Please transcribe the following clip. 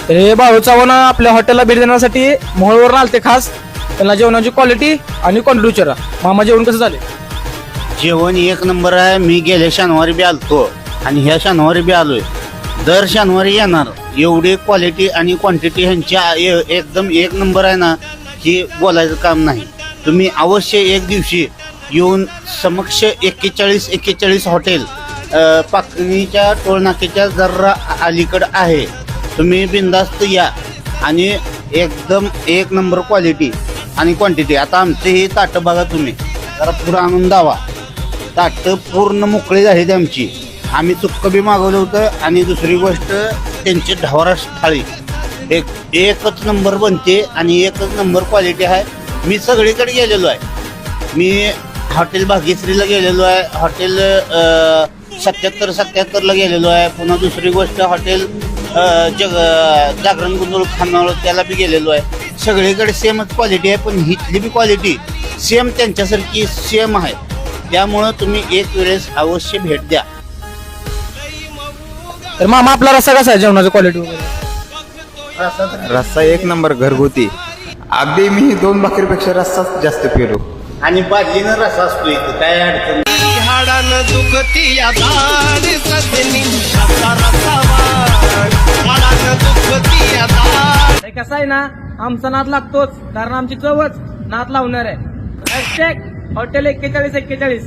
हे बाळू चव्हाण आपल्या हॉटेलला भेट देण्यासाठी मोहोळवरून आलते खास. त्यांना जेवणाची क्वालिटी आणि क्वांटिटी विचारा. मामा जेवण कसं झाले? जेवण एक नंबर आहे. मी गेल्या शनिवारी बी आलतो आणि ह्या शनिवारी बी आलोय. दर शनिवारी येणार. एवढी क्वालिटी आणि क्वांटिटी ह्यांच्या एकदम एक नंबर आहे ना, की बोलायचं काम नाही. तुम्ही अवश्य एक दिवशी येऊन समक्ष 41 हॉटेल पाकणीच्या टोळनाक्याच्या जरा अलीकडं आहे. तुम्ही बिनधास्त या आणि एकदम एक नंबर क्वालिटी आणि क्वांटिटी. आता आमचे हे ताटं बघा तुम्ही, जरा पुढं आणून दावा. ताटं पूर्ण मोकळी झाली आमची. आम्ही चुक्क बी मागवलं होतं. आणि दुसरी गोष्ट त्यांची ढवराश थाळी एकच नंबर बनते आणि एकच नंबर क्वालिटी आहे. मी सगळीकडे गेलेलो आहे. मी हॉटेल भाग्यश्रीला गेलेलो आहे, हॉटेल 77 गेलेलो आहे. पुन्हा दुसरी गोष्ट हॉटेल जागरण गुंडळ खानावळ त्याला बी गेलेलो आहे. सगळीकडे सेमच क्वालिटी आहे, पण इथली बी क्वालिटी सेम त्यांच्यासारखी सेम आहे. त्यामुळं तुम्ही एक वेळेस अवश्य भेट द्या. तर मामा आपला रस्सा कसा आहे जेवणाची क्वालिटी वगैरे? रस्सा एक नंबर घरगुती. अगदी मी 2 भाकरीपेक्षा रस्साच जास्त पिलो. आणि बादलीनं रसा असतो इथं, काय अडचण नाही. हाडानं दुखती या दाढी सजनी हे कसं आहे ना, आमचा नाद लागतोच, कारण आमची चवच नाद लावणार आहे. हॉटेल 41.